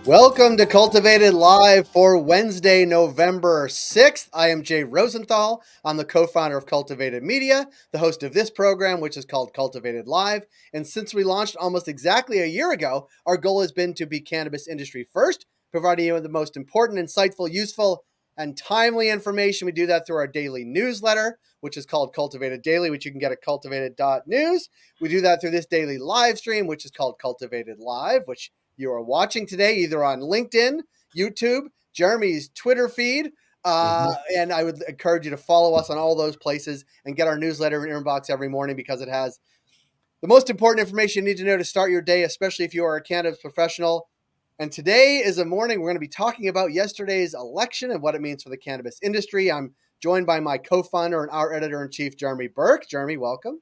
Welcome to Cultivated Live for Wednesday, November 6th. I am Jay Rosenthal. I'm the co-founder of Cultivated Media, the host of this program, which is called Cultivated Live. And since we launched almost exactly a year ago, our goal has been to be cannabis industry first, providing you with the most important, insightful, useful, and timely information. We do that through our daily newsletter, which is called Cultivated Daily, which you can get at cultivated.news. We do that through this daily live stream, which is called Cultivated Live, which you are watching today either on LinkedIn, YouTube, Jeremy's Twitter feed, and I would encourage you to follow us on all those places and get our newsletter in your inbox every morning because it has the most important information you need to know to start your day, especially if you are a cannabis professional. And today is a morning we're going to be talking about yesterday's election and what it means for the cannabis industry. I'm joined by my co-founder and our editor-in-chief, Jeremy Burke. Jeremy, welcome.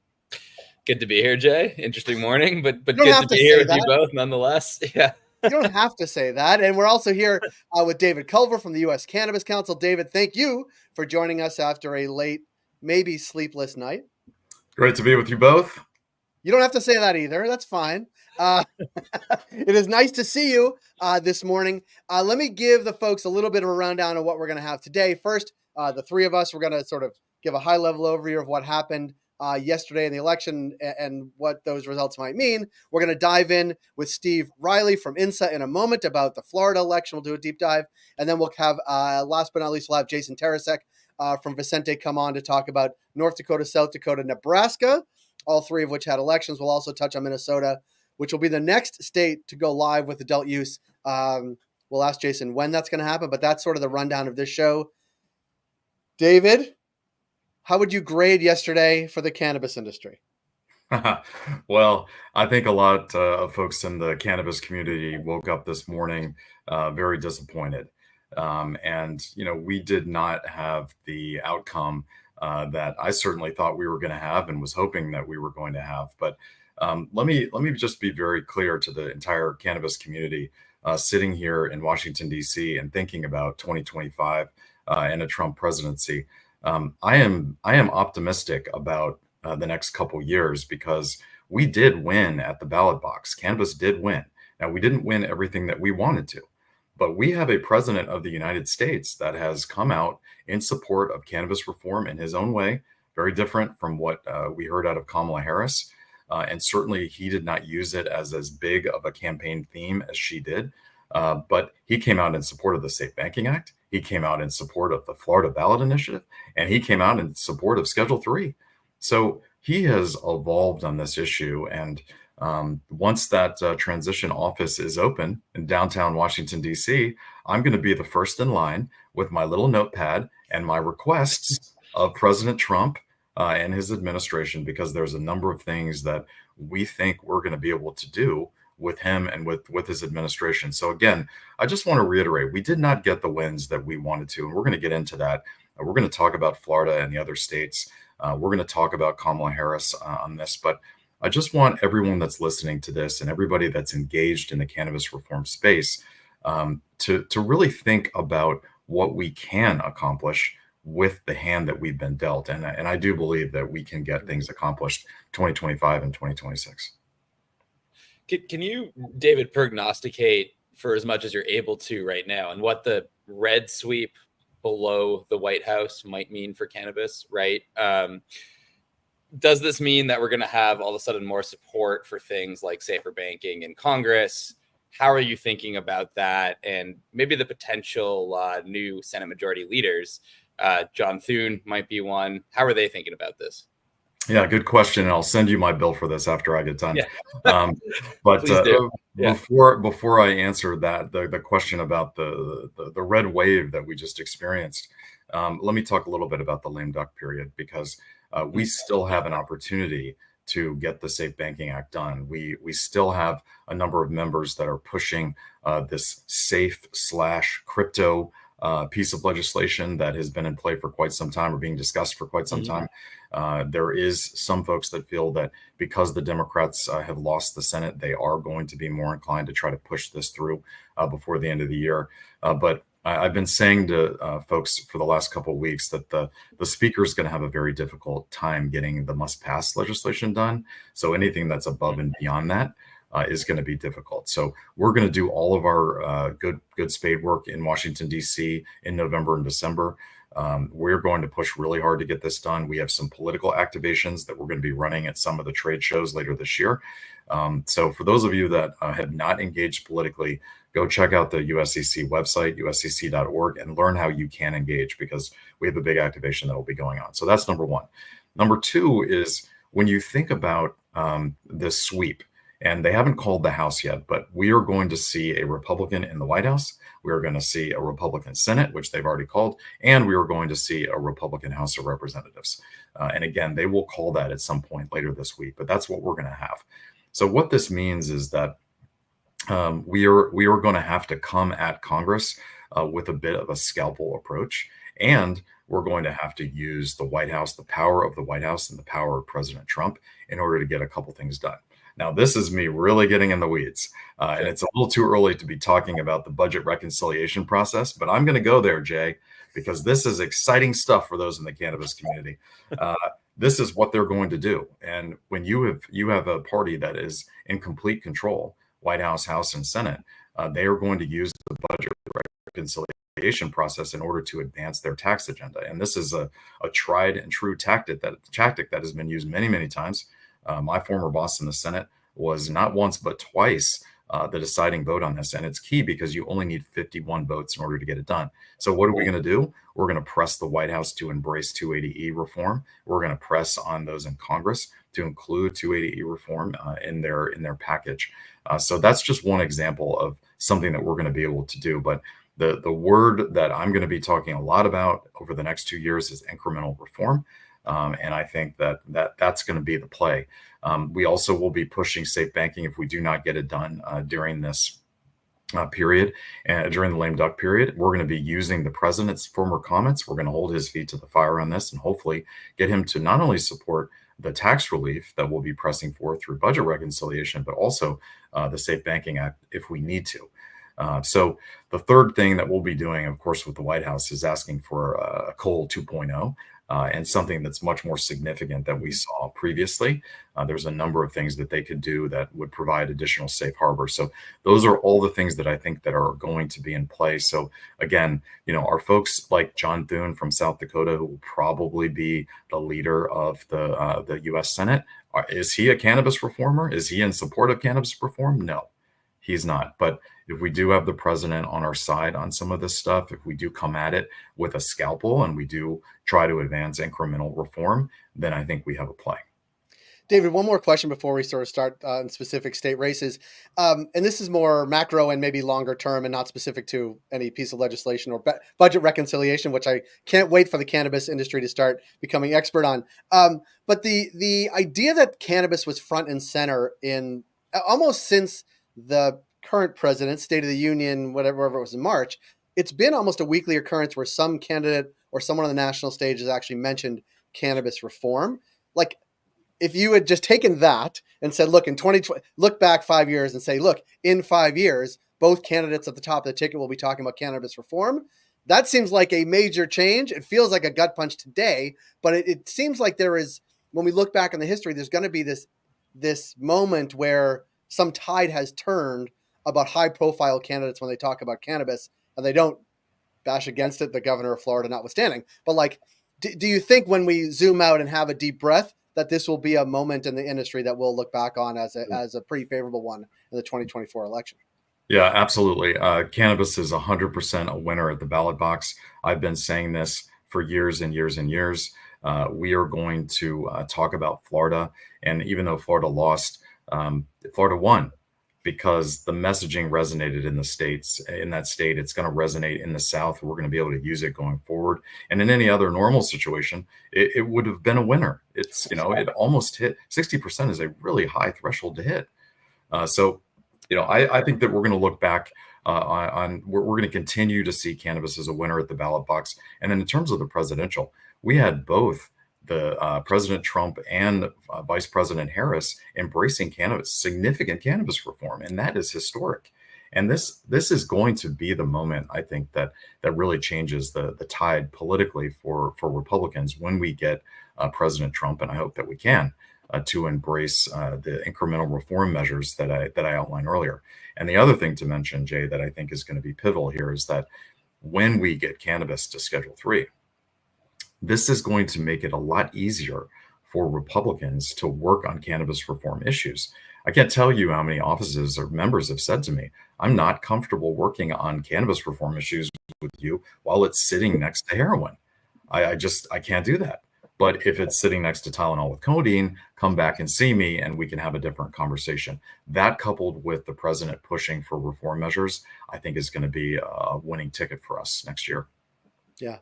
Good to be here, Jay. Interesting morning, but good to be here with you both nonetheless. Yeah. You don't have to say that. And we're also here with David Culver from the US Cannabis Council. David, thank you for joining us after a late, maybe sleepless night. Great to be with you both. You don't have to say that either. That's fine. It is nice to see you this morning. Let me give the folks a little bit of a rundown of what we're going to have today. First, the three of us, we're going to sort of give a high-level overview of what happened yesterday in the election and what those results might mean. We're going to dive in with Steve Reilly from Insa in a moment about the Florida election. We'll do a deep dive. And then we'll have, last but not least, we'll have Jason Tarasek from Vicente come on to talk about North Dakota, South Dakota, Nebraska, all three of which had elections. We'll also touch on Minnesota, which will be the next state to go live with adult use. We'll ask Jason when that's going to happen, but that's sort of the rundown of this show. David, how would you grade yesterday for the cannabis industry? Well, I think a lot of folks in the cannabis community woke up this morning very disappointed. And, we did not have the outcome that I certainly thought we were going to have and was hoping that we were going to have. But let me just be very clear to the entire cannabis community sitting here in Washington, D.C. and thinking about 2025 and a Trump presidency. I am optimistic about the next couple years because we did win at the ballot box. Cannabis did win. Now, we didn't win everything that we wanted to, but we have a president of the United States that has come out in support of cannabis reform in his own way, very different from what we heard out of Kamala Harris. And certainly he did not use it as big of a campaign theme as she did. But he came out in support of the Safe Banking Act. He came out in support of the Florida ballot initiative, and he came out in support of Schedule 3. So he has evolved on this issue. And once that transition office is open in downtown Washington, D.C., I'm going to be the first in line with my little notepad and my requests of President Trump and his administration, because there's a number of things that we think we're going to be able to do with him and with his administration. So again, I just want to reiterate, we did not get the wins that we wanted to, and we're going to get into that. We're going to talk about Florida and the other states. We're going to talk about Kamala Harris on this, but I just want everyone that's listening to this and everybody that's engaged in the cannabis reform space to really think about what we can accomplish with the hand that we've been dealt. And I do believe that we can get things accomplished 2025 and 2026. Can you, David, prognosticate for as much as you're able to right now and what the red sweep below the White House might mean for cannabis, right? Does this mean that we're going to have all of a sudden more support for things like safer banking in Congress? How are you thinking about that? And maybe the potential new Senate majority leaders, John Thune might be one. How are they thinking about this? Yeah, good question. And I'll send you my bill for this after I get done. Yeah. But before I answer that, the question about the red wave that we just experienced, let me talk a little bit about the lame duck period, because we still have an opportunity to get the Safe Banking Act done. We still have a number of members that are pushing this safe/crypto piece of legislation that has been in play for quite some time, or being discussed for quite some time. There is some folks that feel that because the Democrats have lost the Senate, they are going to be more inclined to try to push this through before the end of the year. But I've been saying to folks for the last couple of weeks that the speaker is going to have a very difficult time getting the must-pass legislation done. So anything that's above and beyond that is going to be difficult. So we're going to do all of our good spade work in Washington, D.C. in November and December. We're going to push really hard to get this done. We have some political activations that we're going to be running at some of the trade shows later this year. So for those of you that have not engaged politically, go check out the USCC website, uscc.org, and learn how you can engage, because we have a big activation that will be going on. So that's number one. Number two is when you think about this sweep, and they haven't called the House yet, but we are going to see a Republican in the White House. We are going to see a Republican Senate, which they've already called, and we are going to see a Republican House of Representatives. And again, they will call that at some point later this week, but that's what we're going to have. So what this means is that we are going to have to come at Congress with a bit of a scalpel approach, and we're going to have to use the White House, the power of the White House and the power of President Trump in order to get a couple things done. Now, this is me really getting in the weeds, and it's a little too early to be talking about the budget reconciliation process, but I'm going to go there, Jay, because this is exciting stuff for those in the cannabis community. This is what they're going to do. And when you have a party that is in complete control, White House, House, and Senate, they are going to use the budget reconciliation process in order to advance their tax agenda. And this is a tried and true tactic that has been used many, many times. My former boss in the Senate was not once but twice the deciding vote on this. And it's key because you only need 51 votes in order to get it done. So what are we going to do? We're going to press the White House to embrace 280E reform. We're going to press on those in Congress to include 280E reform in their package. So that's just one example of something that we're going to be able to do. But the word that I'm going to be talking a lot about over the next 2 years is incremental reform. And I think that's going to be the play. We also will be pushing safe banking if we do not get it done during this period, and during the lame duck period. We're going to be using the president's former comments. We're going to hold his feet to the fire on this and hopefully get him to not only support the tax relief that we'll be pressing for through budget reconciliation, but also the Safe Banking Act if we need to. So the third thing that we'll be doing, of course, with the White House is asking for a COLE 2.0. And something that's much more significant than we saw previously. There's a number of things that they could do that would provide additional safe harbor. So those are all the things that I think that are going to be in play. So again, our folks like John Thune from South Dakota, who will probably be the leader of the US Senate, is he a cannabis reformer? Is he in support of cannabis reform? No, he's not. But if we do have the president on our side on some of this stuff, if we do come at it with a scalpel and we do try to advance incremental reform, then I think we have a play. David, one more question before we sort of start in specific state races. And this is more macro and maybe longer term and not specific to any piece of legislation or budget reconciliation, which I can't wait for the cannabis industry to start becoming expert on. But the idea that cannabis was front and center in almost since the current president, State of the Union, whatever it was in March, it's been almost a weekly occurrence where some candidate or someone on the national stage has actually mentioned cannabis reform. Like, if you had just taken that and said, look, in 2020, look back 5 years and say, look, in 5 years, both candidates at the top of the ticket will be talking about cannabis reform. That seems like a major change. It feels like a gut punch today, but it seems like there is, when we look back in the history, there's going to be this moment where some tide has turned about high-profile candidates when they talk about cannabis, and they don't bash against it, the governor of Florida notwithstanding. But like, do you think when we zoom out and have a deep breath that this will be a moment in the industry that we'll look back on as a pretty favorable one in the 2024 election? Yeah, absolutely. Cannabis is 100% a winner at the ballot box. I've been saying this for years and years and years. We are going to talk about Florida, and even though Florida lost, Florida won, because the messaging resonated in the states. In that state, it's going to resonate in the South. We're going to be able to use it going forward. And in any other normal situation, it would have been a winner. It's, it almost hit 60% is a really high threshold to hit. So I think that we're going to look back we're going to continue to see cannabis as a winner at the ballot box. And then in terms of the presidential, we had both the President Trump and Vice President Harris embracing cannabis, significant cannabis reform, and that is historic. And this is going to be the moment, I think, that really changes the tide politically for Republicans when we get President Trump, and I hope that we can. to embrace the incremental reform measures that I outlined earlier. And the other thing to mention, Jay, that I think is going to be pivotal here is that when we get cannabis to Schedule 3, this is going to make it a lot easier for Republicans to work on cannabis reform issues. I can't tell you how many offices or members have said to me, I'm not comfortable working on cannabis reform issues with you while it's sitting next to heroin. I can't do that. But if it's sitting next to Tylenol with codeine, come back and see me and we can have a different conversation. That, coupled with the president pushing for reform measures, I think is going to be a winning ticket for us next year. Yeah.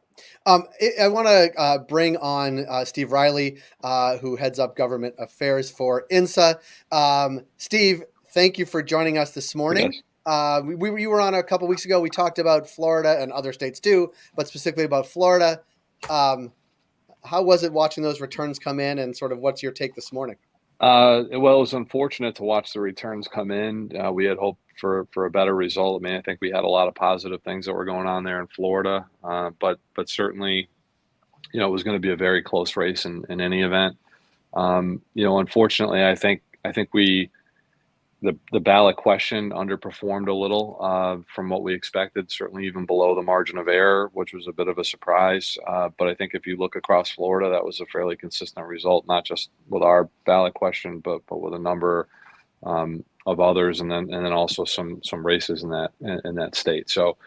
I want to bring on Steve Reilly, who heads up government affairs for Insa. Steve, thank you for joining us this morning. You were on a couple weeks ago. We talked about Florida and other states too, but specifically about Florida. How was it watching those returns come in, and sort of what's your take this morning? Well, it was unfortunate to watch the returns come in. We had hoped for a better result. I mean, I think we had a lot of positive things that were going on there in Florida, but certainly, it was going to be a very close race in any event. Unfortunately, I think the ballot question underperformed a little from what we expected, certainly even below the margin of error, which was a bit of a surprise. But I think if you look across Florida, that was a fairly consistent result, not just with our ballot question, but with a number of others, and then also some races in that state. So,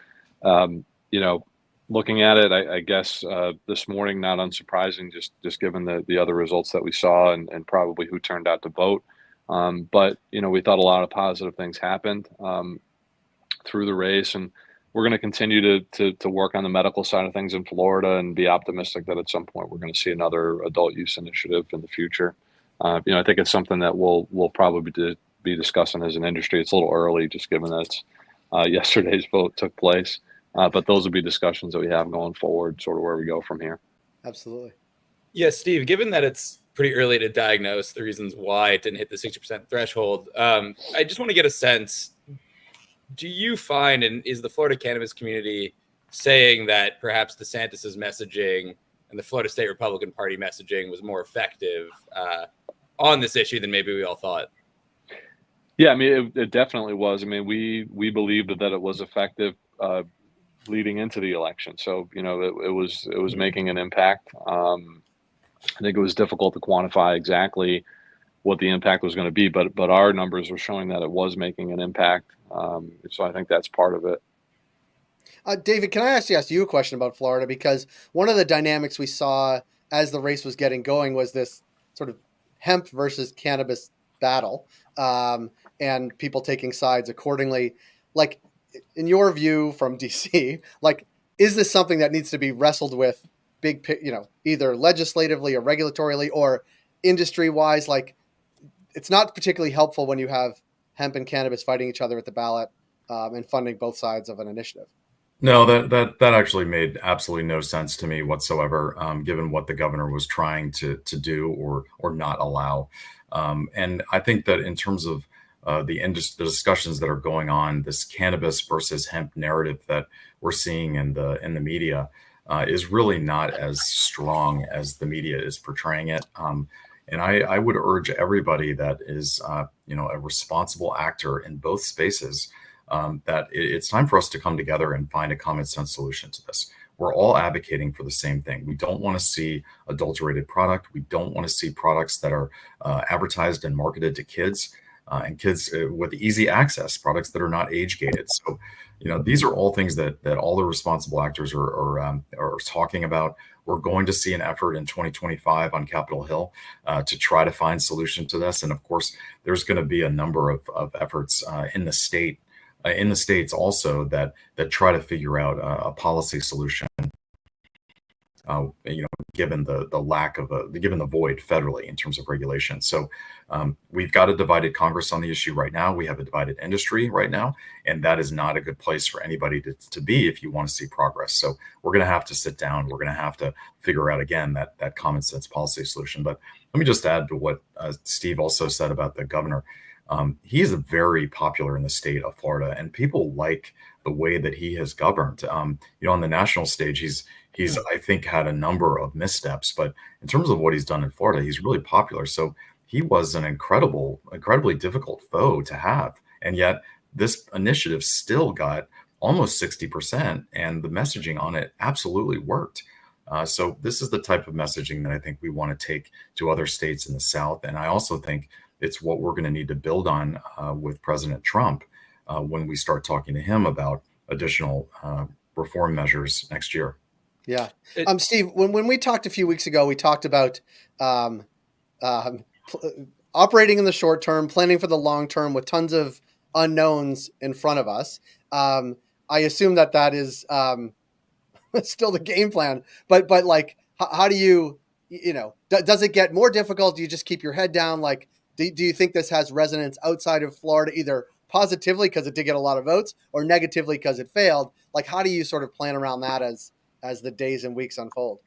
looking at it, I guess this morning, not unsurprising, just given the other results that we saw and probably who turned out to vote. But we thought a lot of positive things happened through the race, and we're going to continue to work on the medical side of things in Florida and be optimistic that at some point we're going to see another adult use initiative in the future. I think it's something that we'll probably be discussing as an industry. It's a little early, just given that yesterday's vote took place, but those will be discussions that we have going forward, sort of where we go from here. Absolutely. Yeah, Steve, given that it's pretty early to diagnose the reasons why it didn't hit the 60% threshold, I just want to get a sense, do you find, and is the Florida cannabis community saying that perhaps DeSantis's messaging and the Florida State Republican Party messaging was more effective on this issue than maybe we all thought? Yeah, I mean, it definitely was. I mean, we believed that it was effective leading into the election. So, it was making an impact. I think it was difficult to quantify exactly what the impact was going to be, but our numbers were showing that it was making an impact. So I think that's part of it. David, can I actually ask you a question about Florida? Because one of the dynamics we saw as the race was getting going was this sort of hemp versus cannabis battle, and people taking sides accordingly. Like, in your view from DC, like, is this something that needs to be wrestled with either legislatively or regulatorily or industry wise? Like, it's not particularly helpful when you have hemp and cannabis fighting each other at the ballot and funding both sides of an initiative. No, that actually made absolutely no sense to me whatsoever, given what the governor was trying to do or not allow. And I think that in terms of the discussions that are going on, this cannabis versus hemp narrative that we're seeing in the media is really not as strong as the media is portraying it. And I would urge everybody that is, a responsible actor in both spaces, that it's time for us to come together and find a common sense solution to this. We're all advocating for the same thing. We don't want to see adulterated product. We don't want to see products that are advertised and marketed to kids and kids with easy access, products that are not age gated. So, these are all things that all the responsible actors are talking about. We're going to see an effort in 2025 on Capitol Hill to try to find solution to this. And of course, there's going to be a number of efforts in the states also that try to figure out a policy solution. Given the lack of given the void federally in terms of regulation. So we've got a divided Congress on the issue right now. We have a divided industry right now, and that is not a good place for anybody to be if you want to see progress. So we're going to have to sit down. We're going to have to figure out, again, that common sense policy solution. But let me just add to what Steve also said about the governor. He's very popular in the state of Florida, and people like the way that he has governed. On the national stage, he's I think had a number of missteps, but in terms of what he's done in Florida, he's really popular. So he was an incredibly difficult foe to have. And yet this initiative still got almost 60%, and the messaging on it absolutely worked. So this is the type of messaging that I think we want to take to other states in the South. And I also think it's what we're going to need to build on with President Trump when we start talking to him about additional reform measures next year. Yeah. Steve, when we talked a few weeks ago, we talked about operating in the short term, planning for the long term with tons of unknowns in front of us. I assume that is still the game plan, but like, how do you know, does it get more difficult? Do you just keep your head down? Like, do you think this has resonance outside of Florida, either positively because it did get a lot of votes, or negatively because it failed? Like, how do you sort of plan around that as the days and weeks unfold?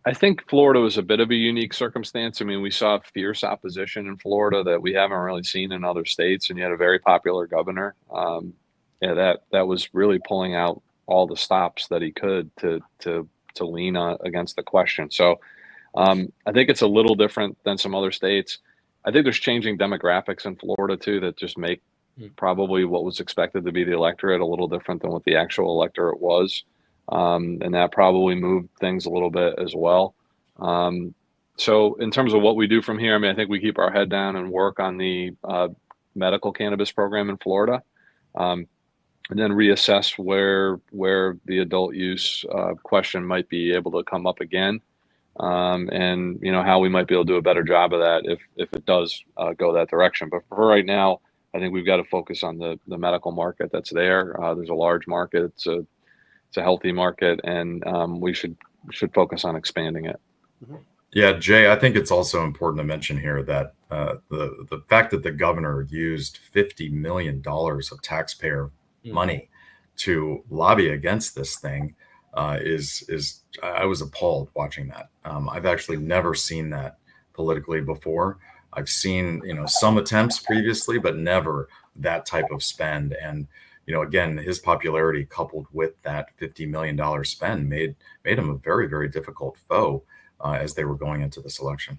I think Florida was a bit of a unique circumstance. I mean, we saw fierce opposition in Florida that we haven't really seen in other states, and you had a very popular governor. That was really pulling out all the stops that he could to lean on against the question. So I think it's a little different than some other states. I think there's changing demographics in Florida too that just make probably what was expected to be the electorate a little different than what the actual electorate was. And that probably moved things a little bit as well. So in terms of what we do from here, I mean, I think we keep our head down and work on the medical cannabis program in Florida, and then reassess where the adult use question might be able to come up again, and how we might be able to do a better job of that if it does go that direction. But for right now, I think we've got to focus on the medical market that's there. There's a large market. It's a healthy market, and we should focus on expanding it. Mm-hmm. Yeah, Jay, I think it's also important to mention here that the fact that the governor used $50 million of taxpayer money to lobby against this thing is I was appalled watching that. I've actually never seen that politically before. I've seen some attempts previously, but never that type of spend. And again, his popularity coupled with that $50 million spend made him a very, very difficult foe as they were going into this election.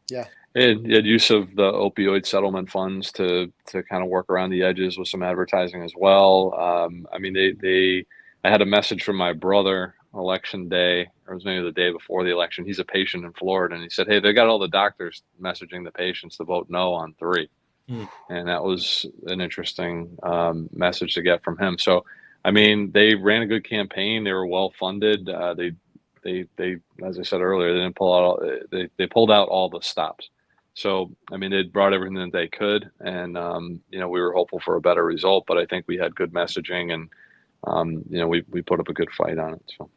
Yeah. And he had use of the opioid settlement funds to kind of work around the edges with some advertising as well. I mean, I had a message from my brother election day, or it was maybe the day before the election. He's a patient in Florida, and he said, "Hey, they got all the doctors messaging the patients to vote no on 3." And that was an interesting message to get from him. So, I mean, they ran a good campaign. They were well funded. They, as I said earlier, they didn't pull out. They pulled out all the stops. So, I mean, they brought everything that they could, and we were hopeful for a better result. But I think we had good messaging, and we put up a good fight on it. So,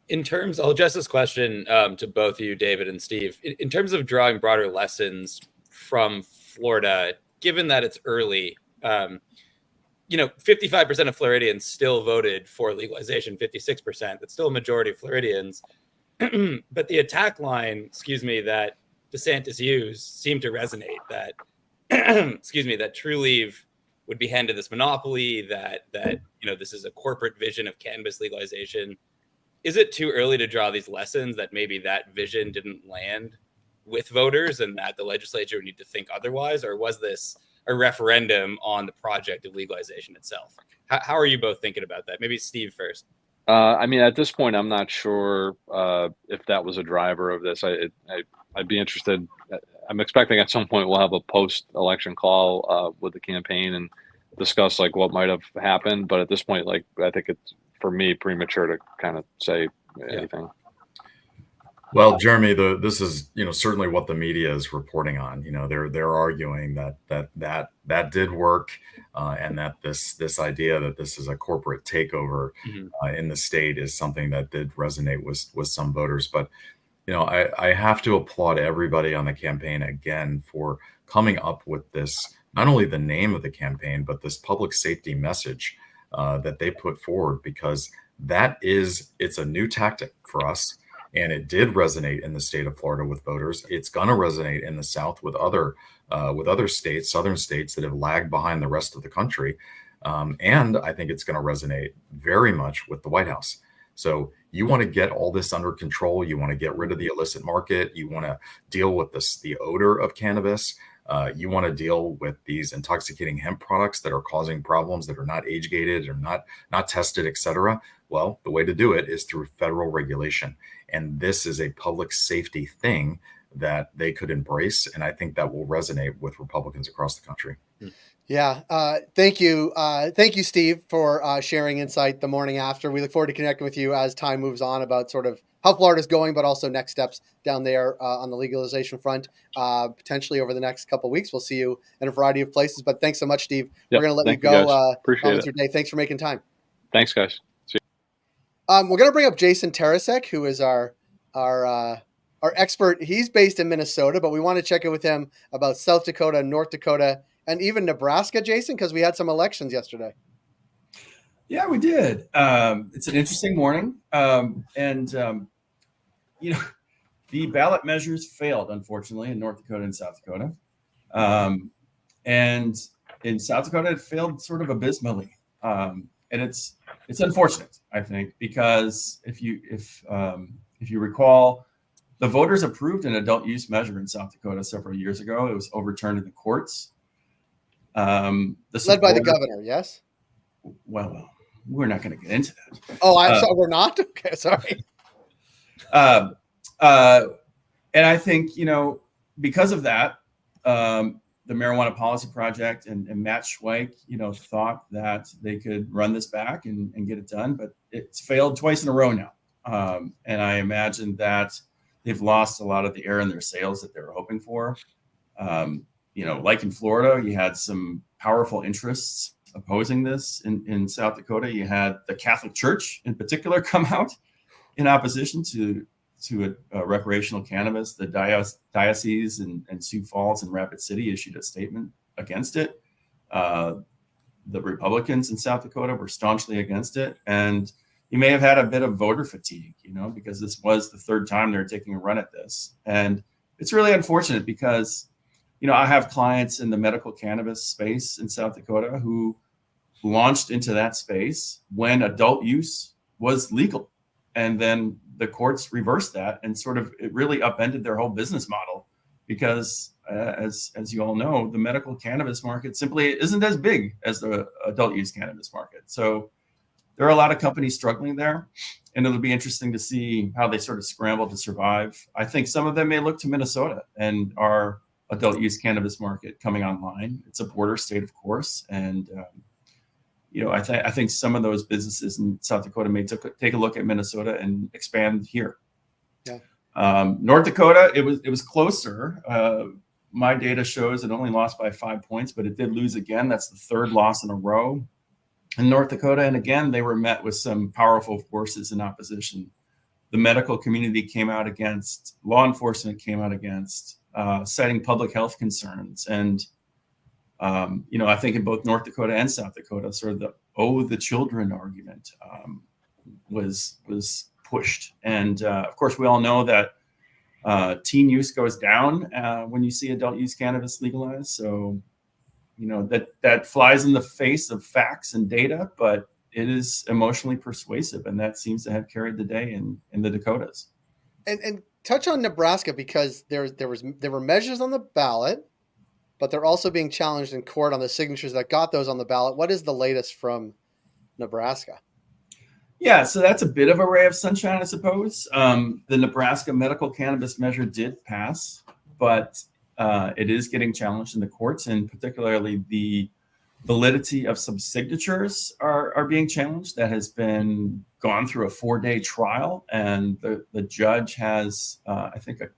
in terms, I'll address this question to both of you, David and Steve. In terms of drawing broader lessons from Florida, given that it's early, 55% of Floridians still voted for legalization, 56%. That's still a majority of Floridians. But the attack line, that DeSantis used seemed to resonate. That, that Trulieve would be handed this monopoly. That this is a corporate vision of cannabis legalization. Is it too early to draw these lessons that maybe that vision didn't land with voters and that the legislature would need to think otherwise? Or was this a referendum on the project of legalization itself? How are you both thinking about that? Maybe Steve first. I mean, at this point, I'm not sure if that was a driver of this. I'd be interested. I'm expecting at some point we'll have a post-election call with the campaign and discuss like what might have happened. But at this point, like I think it's, for me, premature to kind of say anything. Well, Jeremy, this is certainly what the media is reporting on. They're arguing that did work, and that this idea that this is a corporate takeover in the state is something that did resonate with some voters. But I have to applaud everybody on the campaign again for coming up with this, not only the name of the campaign, but this public safety message that they put forward, because it's a new tactic for us. And it did resonate in the state of Florida with voters. It's going to resonate in the South with other states, southern states that have lagged behind the rest of the country. And I think it's going to resonate very much with the White House. So you want to get all this under control. You want to get rid of the illicit market. You want to deal with the odor of cannabis. You want to deal with these intoxicating hemp products that are causing problems, that are not age gated or not tested, et cetera. Well, the way to do it is through federal regulation. And this is a public safety thing that they could embrace. And I think that will resonate with Republicans across the country. Yeah. Thank you. Thank you, Steve, for sharing insight the morning after. We look forward to connecting with you as time moves on about sort of how Florida's going, but also next steps down there on the legalization front, potentially over the next couple of weeks. We'll see you in a variety of places. But thanks so much, Steve. Yep, We're going to let you thank you, go. guys. Appreciate with it. your day. Thanks for making time. Thanks, guys. See We're going to bring up Jason Tarasek, who is our expert. He's based in Minnesota, but we want to check in with him about South Dakota, North Dakota, and even Nebraska, Jason, because we had some elections yesterday. Yeah, we did. It's an interesting morning. The ballot measures failed, unfortunately, in North Dakota and South Dakota. And in South Dakota, it failed sort of abysmally. And it's unfortunate, I think, because if you recall, the voters approved an adult use measure in South Dakota several years ago. It was overturned in the courts. Led by the governor, yes? Well, we're not going to get into that. Oh, I'm sorry, we're not? Okay, sorry. And I think, because of that, the Marijuana Policy Project and Matt Schweik, thought that they could run this back and get it done, but it's failed twice in a row now. And I imagine that they've lost a lot of the air in their sails that they were hoping for. Like in Florida, you had some powerful interests opposing this. In South Dakota, you had the Catholic Church in particular come out in opposition to recreational cannabis. The diocese and Sioux Falls and Rapid City issued a statement against it. The Republicans in South Dakota were staunchly against it. And you may have had a bit of voter fatigue, because this was the third time they're taking a run at this. And it's really unfortunate because I have clients in the medical cannabis space in South Dakota who launched into that space when adult use was legal. And then the courts reversed that and it really upended their whole business model because as you all know, the medical cannabis market simply isn't as big as the adult use cannabis market. So there are a lot of companies struggling there, and it'll be interesting to see how they sort of scramble to survive. I think some of them may look to Minnesota and our adult use cannabis market coming online. It's a border state, of course. And, I think some of those businesses in South Dakota may take a look at Minnesota and expand here. Yeah. North Dakota, it was closer. My data shows it only lost by 5 points, but it did lose again. That's the third loss in a row in North Dakota. And again, they were met with some powerful forces in opposition. The medical community came out against, law enforcement came out against, citing public health concerns. And, I think in both North Dakota and South Dakota, sort of the children argument was pushed. And of course, we all know that teen use goes down when you see adult use cannabis legalized. So, that flies in the face of facts and data, but it is emotionally persuasive. And that seems to have carried the day in the Dakotas. And touch on Nebraska, because there were measures on the ballot, but they're also being challenged in court on the signatures that got those on the ballot. What is the latest from Nebraska? Yeah, so that's a bit of a ray of sunshine, I suppose. The Nebraska medical cannabis measure did pass, but it is getting challenged in the courts, and particularly the validity of some signatures are being challenged. That has been gone through a 4-day trial, and the judge has, I think, a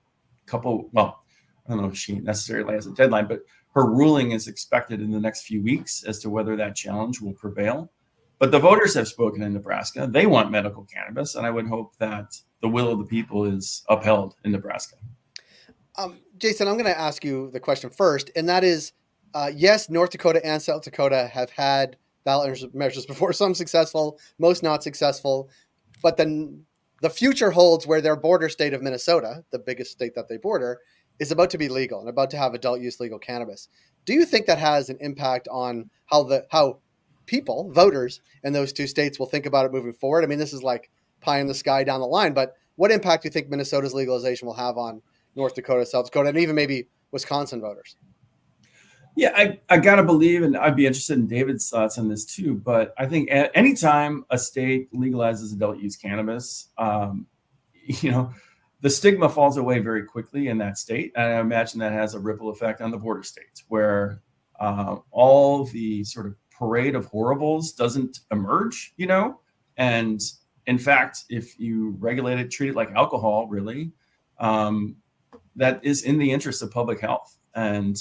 couple, well, I don't know if she necessarily has a deadline, but her ruling is expected in the next few weeks as to whether that challenge will prevail. But the voters have spoken in Nebraska. They want medical cannabis, and I would hope that the will of the people is upheld in Nebraska. Jason, I'm going to ask you the question first, and that is, yes, North Dakota and South Dakota have had ballot measures before, some successful, most not successful, but then the future holds where their border state of Minnesota, the biggest state that they border, is about to be legal and about to have adult use legal cannabis. Do you think that has an impact on how people, voters in those two states will think about it moving forward? I mean, this is like pie in the sky down the line. But what impact do you think Minnesota's legalization will have on North Dakota, South Dakota, and even maybe Wisconsin voters? Yeah, I got to believe, and I'd be interested in David's thoughts on this too, but I think anytime a state legalizes adult use cannabis, the stigma falls away very quickly in that state. And I imagine that has a ripple effect on the border states where all the sort of parade of horribles doesn't emerge, and in fact, if you regulate it, treat it like alcohol, really, that is in the interest of public health. And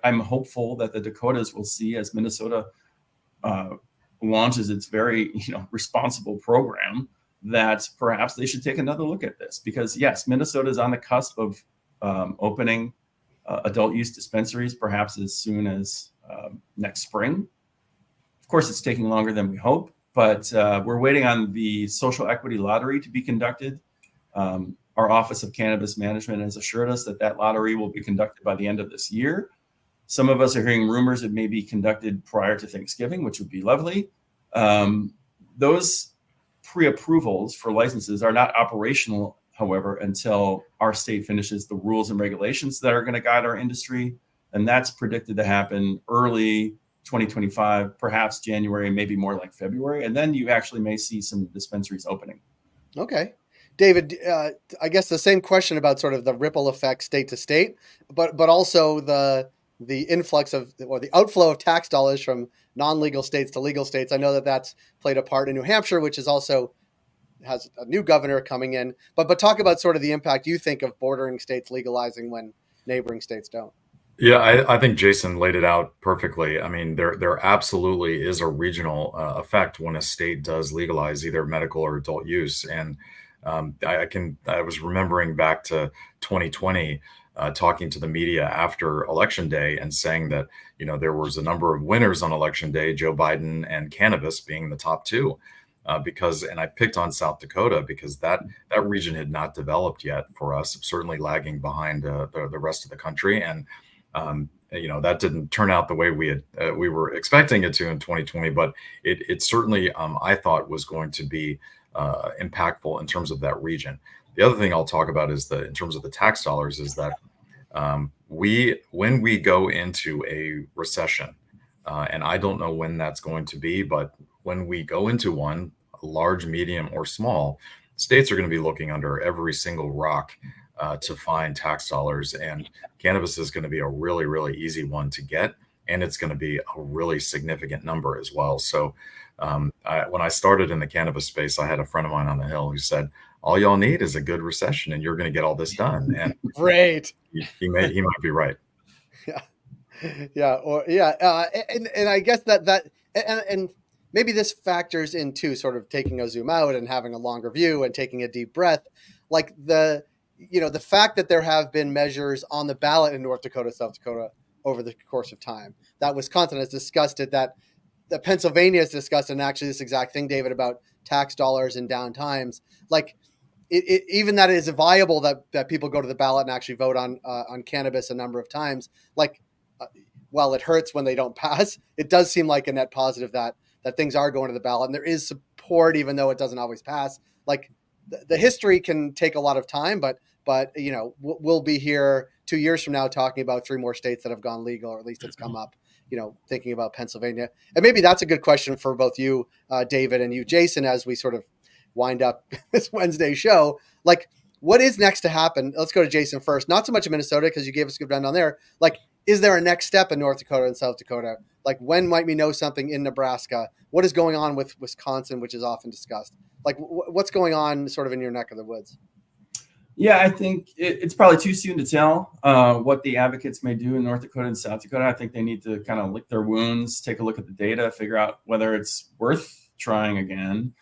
I'm hopeful that the Dakotas will see, as Minnesota launches its very responsible program, that perhaps they should take another look at this. Because yes, Minnesota is on the cusp of opening adult use dispensaries, perhaps as soon as next spring. Of course, it's taking longer than we hope, but we're waiting on the social equity lottery to be conducted. Our Office of Cannabis Management has assured us that lottery will be conducted by the end of this year. Some of us are hearing rumors it may be conducted prior to Thanksgiving, which would be lovely. Those pre-approvals for licenses are not operational, however, until our state finishes the rules and regulations that are going to guide our industry. And that's predicted to happen early 2025, perhaps January, maybe more like February. And then you actually may see some dispensaries opening. Okay. David, I guess the same question about sort of the ripple effect state to state, but also the influx of, or the outflow of tax dollars from non-legal states to legal states. I know that that's played a part in New Hampshire, which is also has a new governor coming in. But talk about sort of the impact you think of bordering states legalizing when neighboring states don't. Yeah, I think Jason laid it out perfectly. I mean, there absolutely is a regional effect when a state does legalize either medical or adult use. And I was remembering back to 2020, talking to the media after Election Day and saying that, there was a number of winners on Election Day, Joe Biden and cannabis being the top two. And I picked on South Dakota because that region had not developed yet for us, certainly lagging behind the rest of the country. And that didn't turn out the way we were expecting it to in 2020, but it certainly I thought was going to be impactful in terms of that region. The other thing I'll talk about is in terms of the tax dollars, is that when we go into a recession, and I don't know when that's going to be, but when we go into one, large, medium, or small, states are going to be looking under every single rock to find tax dollars, and cannabis is going to be a really, really easy one to get, and it's going to be a really significant number as well. So when I started in the cannabis space, I had a friend of mine on the Hill who said, all y'all need is a good recession and you're going to get all this done. And Great. He might be right. Yeah. Yeah. And I guess and maybe this factors into sort of taking a zoom out and having a longer view and taking a deep breath. Like the fact that there have been measures on the ballot in North Dakota, South Dakota over the course of time, that Wisconsin has discussed it, that Pennsylvania has discussed, and actually this exact thing, David, about tax dollars and down times. Like even that is viable, that people go to the ballot and actually vote on cannabis a number of times. Like, while it hurts when they don't pass, it does seem like a net positive that things are going to the ballot, and there is support, even though it doesn't always pass. Like the history can take a lot of time, but we'll be here 2 years from now talking about 3 more states that have gone legal, or at least it's come up, thinking about Pennsylvania. And maybe that's a good question for both you, David, and you, Jason, as we sort of wind up this Wednesday show. Like, what is next to happen? Let's go to Jason first. Not so much in Minnesota, because you gave us a good rundown there. Like, is there a next step in North Dakota and South Dakota? Like, when might we know something in Nebraska? What is going on with Wisconsin, which is often discussed? Like, what's going on sort of in your neck of the woods? Yeah, I think it's probably too soon to tell what the advocates may do in North Dakota and South Dakota. I think they need to kind of lick their wounds, take a look at the data, figure out whether it's worth trying again.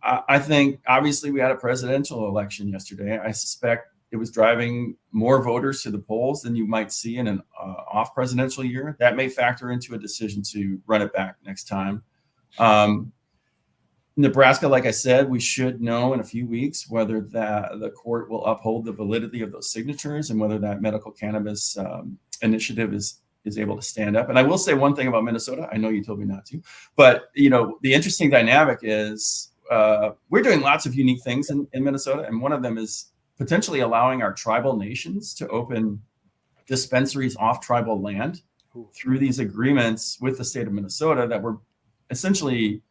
I think, obviously, we had a presidential election yesterday. I suspect it was driving more voters to the polls than you might see in an off-presidential year. That may factor into a decision to run it back next time. Nebraska, like I said, we should know in a few weeks whether the court will uphold the validity of those signatures and whether that medical cannabis initiative is able to stand up. And I will say one thing about Minnesota. I know you told me not to, but the interesting dynamic is we're doing lots of unique things in Minnesota, and one of them is potentially allowing our tribal nations to open dispensaries off tribal land through these agreements with the state of Minnesota that were essentially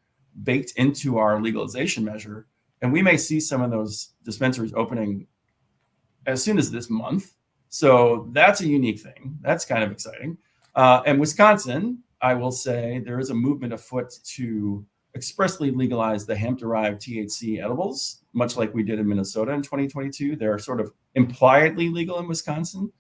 baked into our legalization measure. And we may see some of those dispensaries opening as soon as this month. So that's a unique thing. That's kind of exciting. And Wisconsin, I will say, there is a movement afoot to expressly legalize the hemp-derived THC edibles, much like we did in Minnesota in 2022. They're sort of impliedly legal in Wisconsin.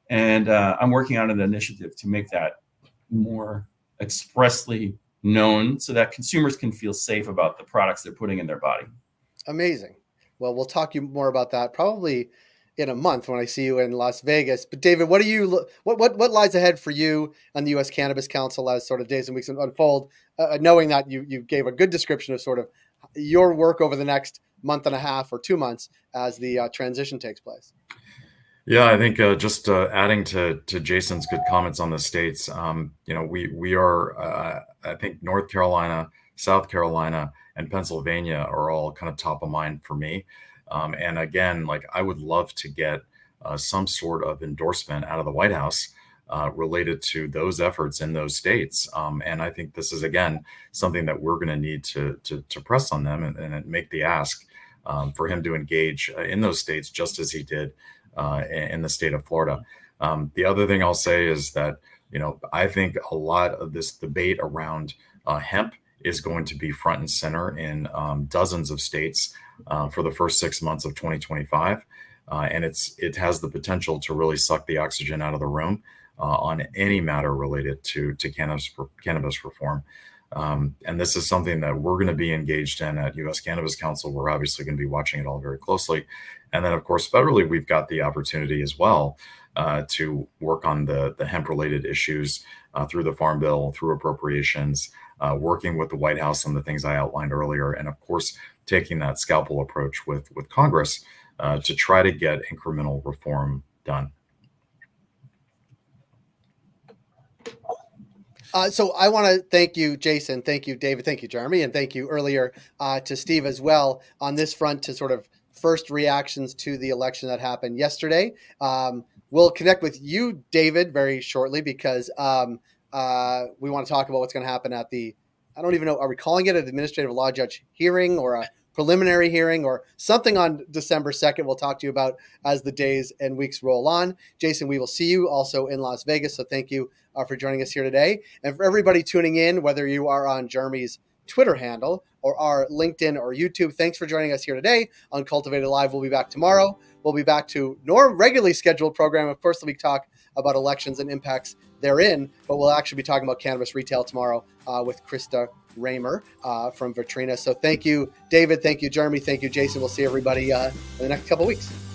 And I'm working on an initiative to make that more expressly known so that consumers can feel safe about the products they're putting in their body. Amazing. Well, we'll talk you more about that probably in a month when I see you in Las Vegas. But David, what lies ahead for you and the US Cannabis Council as sort of days and weeks unfold, knowing that you gave a good description of sort of your work over the next month and a half or 2 months as the transition takes place? Yeah, I think just adding to Jason's good comments on the states, we are, I think North Carolina, South Carolina, and Pennsylvania are all kind of top of mind for me. And again, like I would love to get some sort of endorsement out of the White House related to those efforts in those states. And I think this is, again, something that we're going to need to press on them and make the ask for him to engage in those states, just as he did in the state of Florida. The other thing I'll say is that, I think a lot of this debate around hemp is going to be front and center in dozens of states for the first 6 months of 2025. And it has the potential to really suck the oxygen out of the room on any matter related to cannabis reform. And this is something that we're going to be engaged in at US Cannabis Council. We're obviously going to be watching it all very closely. And then, of course, federally, we've got the opportunity as well to work on the hemp-related issues through the Farm Bill, through appropriations, working with the White House on the things I outlined earlier, and of course, taking that scalpel approach with Congress to try to get incremental reform done. So I want to thank you, Jason. Thank you, David. Thank you, Jeremy. And thank you earlier to Steve as well on this front to sort of first reactions to the election that happened yesterday. We'll connect with you, David, very shortly because we want to talk about what's going to happen at I don't even know, are we calling it an administrative law judge hearing or a preliminary hearing or something on December 2nd we'll talk to you about as the days and weeks roll on. Jason, we will see you also in Las Vegas. So thank you for joining us here today. And for everybody tuning in, whether you are on Jeremy's Twitter handle or our LinkedIn or YouTube, thanks for joining us here today on Cultivated Live. We'll be back tomorrow. We'll be back to regularly scheduled program. Of course, we talk about elections and impacts therein, but we'll actually be talking about cannabis retail tomorrow with Krista Raymer from Vitrina. So thank you, David. Thank you, Jeremy. Thank you, Jason. We'll see everybody in the next couple of weeks.